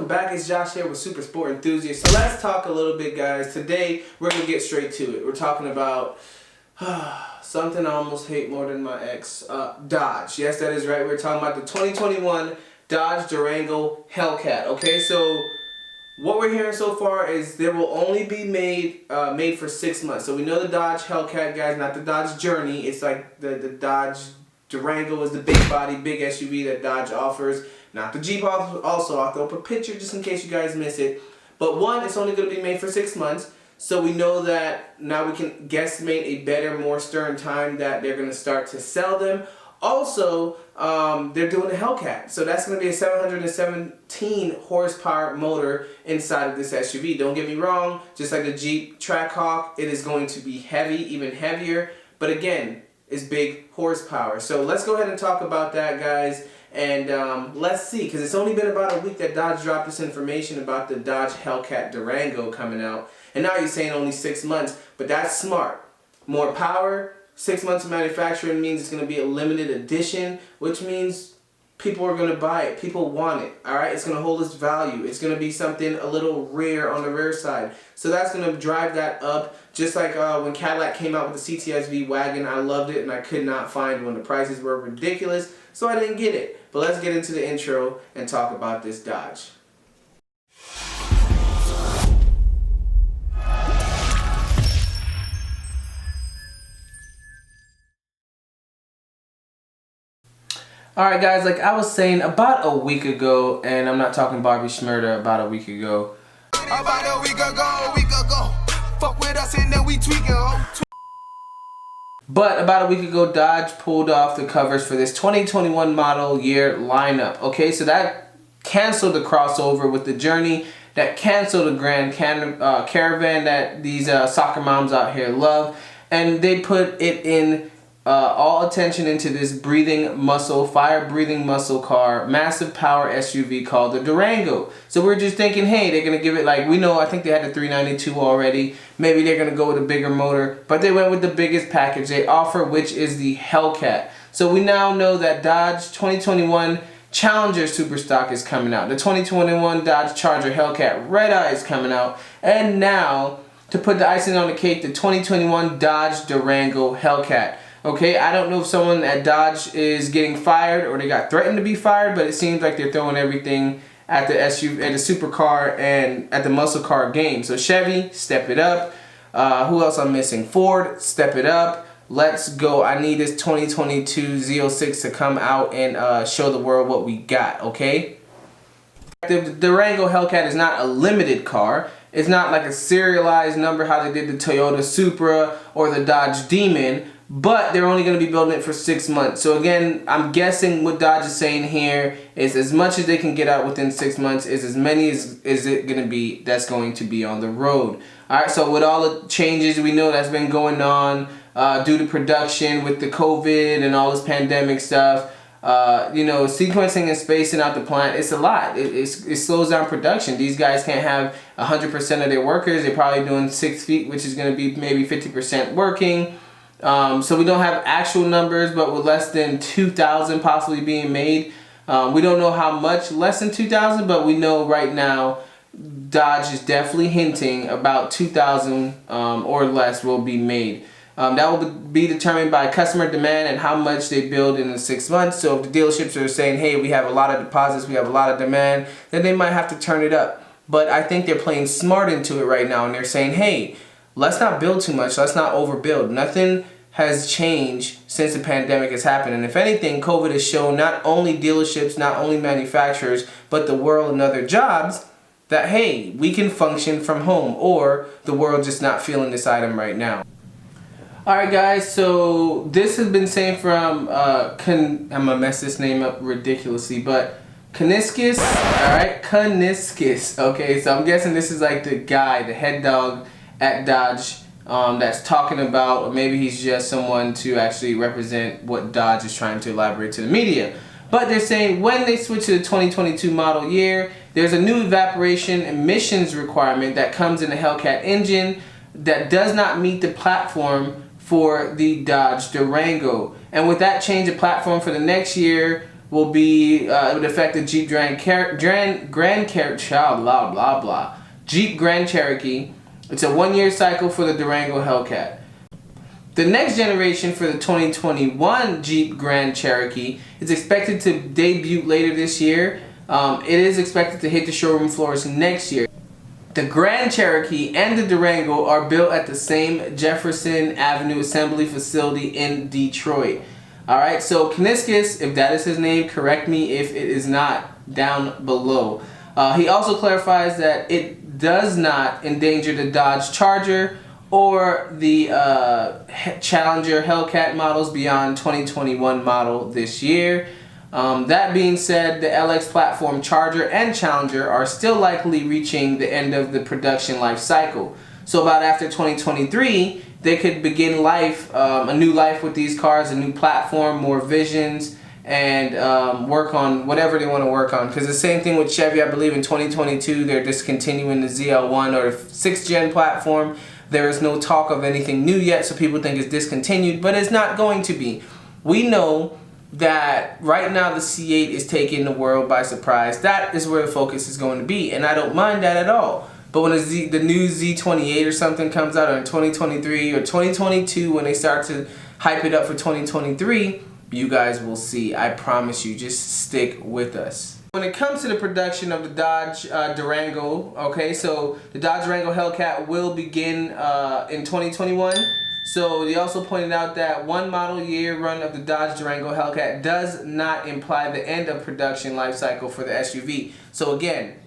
welcome back. It's Josh here with Super Sport Enthusiast. So let's talk a little bit, guys. Today we're gonna get straight to it. We're talking about something I almost hate more than my ex, Dodge. Yes, that is right. We're talking about the 2021 Dodge Durango Hellcat. Okay, so what we're hearing so far is there will only be made for 6 months. So we know the Dodge Hellcat, guys, not the Dodge Journey. It's like the Dodge Durango is the big body, big SUV that Dodge offers. Not the Jeep also. I'll throw up a picture just in case you guys miss it. But one, it's only going to be made for 6 months. So we know that now we can guesstimate a better, more stern time that they're going to start to sell them. Also, they're doing a Hellcat. So that's going to be a 717 horsepower motor inside of this SUV. Don't get me wrong. Just like the Jeep Trackhawk, it is going to be heavy, even heavier. But again, it's big horsepower. So let's go ahead and talk about that, guys. And let's see, because it's only been about a week that Dodge dropped this information about the Dodge Hellcat Durango coming out. And now you're saying only 6 months, but that's smart. More power, 6 months of manufacturing means it's going to be a limited edition, which means people are going to buy it. People want it, all right? It's going to hold its value. It's going to be something a little rare on the rare side. So that's going to drive that up. Just like when Cadillac came out with the CTS-V wagon, I loved it and I could not find one. The prices were ridiculous, so I didn't get it. But let's get into the intro and talk about this Dodge. Alright guys, like I was saying about a week ago, and I'm not talking Barbie Schmurda, about a week ago. About a week ago, fuck with us and then we tweaking. But about a week ago, Dodge pulled off the covers for this 2021 model year lineup. Okay, so that canceled the crossover with the Journey, that canceled the Grand Caravan that these soccer moms out here love, and they put it in all attention into this fire-breathing muscle car, massive power SUV called the Durango. So we're just thinking, hey, they're going to give it, like, we know, I think they had the 392 already. Maybe they're going to go with a bigger motor. But they went with the biggest package they offer, which is the Hellcat. So we now know that Dodge 2021 Challenger Superstock is coming out. The 2021 Dodge Charger Hellcat Red Eye is coming out. And now, to put the icing on the cake, the 2021 Dodge Durango Hellcat. Okay, I don't know if someone at Dodge is getting fired or they got threatened to be fired, but it seems like they're throwing everything at the SUV, at the supercar, and at the muscle car game. So Chevy, step it up. Who else I'm missing? Ford, step it up. Let's go. I need this 2022 Z06 to come out and show the world what we got, okay? The Durango Hellcat is not a limited car. It's not like a serialized number how they did the Toyota Supra or the Dodge Demon. But they're only going to be building it for 6 months. So again, I'm guessing what Dodge is saying here is as much as they can get out within 6 months is as many as it going to be that's going to be on the road. Alright, so with all the changes we know that's been going on due to production with the COVID and all this pandemic stuff, you know, sequencing and spacing out the plant, it's a lot. It slows down production. These guys can't have 100% of their workers. They're probably doing 6 feet, which is going to be maybe 50% working. So we don't have actual numbers, but with less than 2,000 possibly being made. We don't know how much less than 2,000, but we know right now Dodge is definitely hinting about 2,000 or less will be made. That will be determined by customer demand and how much they build in the 6 months. So if the dealerships are saying, hey, we have a lot of deposits, we have a lot of demand, then they might have to turn it up. But I think they're playing smart into it right now, and they're saying, hey, let's not build too much. Let's not overbuild. Nothing has changed since the pandemic has happened. And if anything, COVID has shown not only dealerships, not only manufacturers, but the world and other jobs that, hey, we can function from home, or the world just not feeling this item right now. Alright guys, so this has been saying from, I'm going to mess this name up ridiculously, but Kuniskis, alright, Kuniskis, okay, so I'm guessing this is like the guy, the head dog at Dodge that's talking about, or maybe he's just someone to actually represent what Dodge is trying to elaborate to the media. But they're saying when they switch to the 2022 model year, there's a new evaporation emissions requirement that comes in the Hellcat engine that does not meet the platform for the Dodge Durango. And with that change of platform for the next year, will be, it would affect the Jeep Grand Cherokee. It's a 1-year cycle for the Durango Hellcat. The next generation for the 2021 Jeep Grand Cherokee is expected to debut later this year. It is expected to hit the showroom floors next year. The Grand Cherokee and the Durango are built at the same Jefferson Avenue assembly facility in Detroit. Alright, so Kniskus, if that is his name, correct me if it is not, down below. He also clarifies that it does not endanger the Dodge Charger or the Challenger Hellcat models beyond 2021 model this year. That being said, the LX platform Charger and Challenger are still likely reaching the end of the production life cycle. So about after 2023, they could begin life, a new life with these cars, a new platform, more visions, and work on whatever they want to work on. Because the same thing with Chevy, I believe in 2022, they're discontinuing the ZL1 or the 6th gen platform. There is no talk of anything new yet, so people think it's discontinued, but it's not going to be. We know that right now the C8 is taking the world by surprise. That is where the focus is going to be, and I don't mind that at all. But when the new Z28 or something comes out, or in 2023 or 2022, when they start to hype it up for 2023, you guys will see. I promise you, just stick with us. When it comes to the production of the Dodge Durango, okay, so the Dodge Durango Hellcat will begin in 2021. So they also pointed out that 1 model year run of the Dodge Durango Hellcat does not imply the end of production life cycle for the SUV. So again,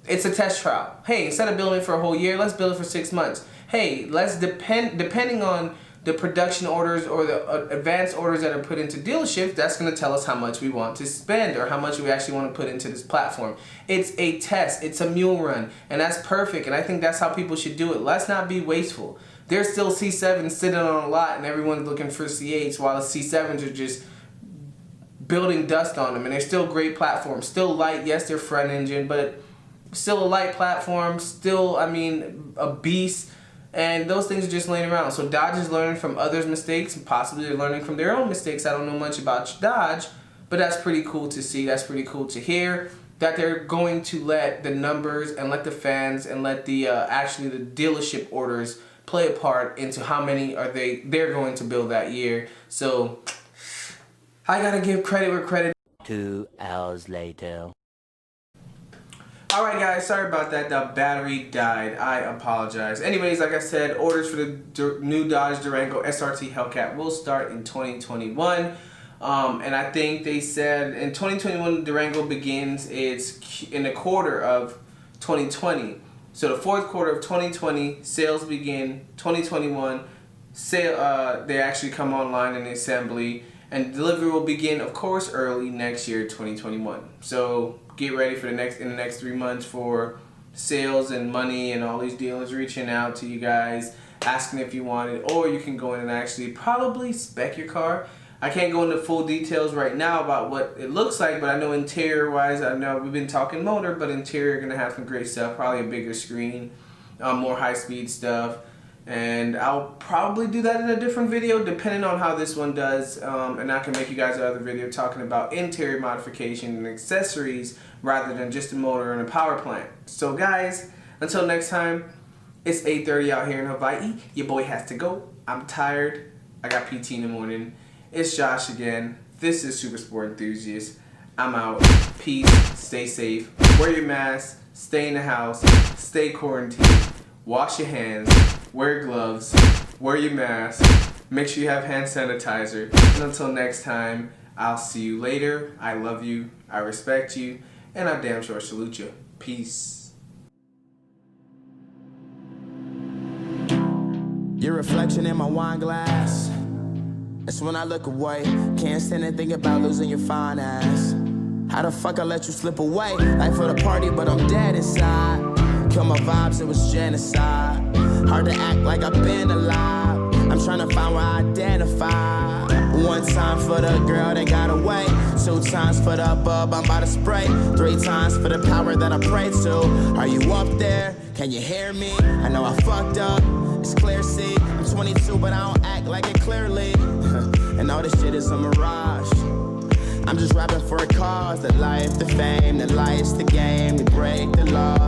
it's a test trial. Hey, instead of building it for a whole year, let's build it for 6 months. Hey, let's depending on the production orders or the advanced orders that are put into dealerships, that's going to tell us how much we want to spend or how much we actually want to put into this platform. It's a test. It's a mule run. And that's perfect. And I think that's how people should do it. Let's not be wasteful. There's still C7s sitting on a lot and everyone's looking for C8s while the C7s are just building dust on them. And they're still great platforms. Still light. Yes, they're front engine, but still a light platform. Still, I mean, a beast. And those things are just laying around. So Dodge is learning from others' mistakes, and possibly they're learning from their own mistakes. I don't know much about Dodge, but that's pretty cool to see. That's pretty cool to hear that they're going to let the numbers and let the fans and let the actually the dealership orders play a part into how many are they're going to build that year. So I gotta give credit where credit. 2 hours later. Alright guys, sorry about that, the battery died, I apologize. Anyways, like I said, orders for the new Dodge Durango SRT Hellcat will start in 2021. And I think they said in 2021 Durango begins its in the quarter of 2020. So the 4th quarter of 2020, sales begin 2021, they actually come online in the assembly, and delivery will begin, of course, early next year, 2021. So get ready for in the next 3 months for sales and money and all these dealers reaching out to you guys, asking if you want it, or you can go in and actually probably spec your car. I can't go into full details right now about what it looks like, but I know interior wise, I know we've been talking motor, but interior gonna have some great stuff, probably a bigger screen, more high speed stuff. And I'll probably do that in a different video depending on how this one does, and I can make you guys another video talking about interior modification and accessories rather than just a motor and a power plant. So guys, until next time, it's 8:30 out here in Hawaii. Your boy has to go. I'm tired. I got PT in the morning. It's Josh again. This is Super Sport Enthusiast. I'm out. Peace. Stay safe. Wear your mask. Stay in the house. Stay quarantined. Wash your hands. Wear gloves. Wear your mask. Make sure you have hand sanitizer. And until next time, I'll see you later. I love you. I respect you. And I damn sure salute you. Peace. Your reflection in my wine glass. That's when I look away. Can't stand and think about losing your fine ass. How the fuck I let you slip away? Life for the party, but I'm dead inside. Kill my vibes, it was genocide. Hard to act like I've been alive. I'm trying to find where I identify. 1 time for the girl that got away. 2 times for the bub I'm about to spray. 3 times for the power that I pray to. Are you up there? Can you hear me? I know I fucked up. It's clear, see. I'm 22, but I don't act like it clearly. And all this shit is a mirage. I'm just rapping for a cause, the life, the fame, the life's the game. We break the law,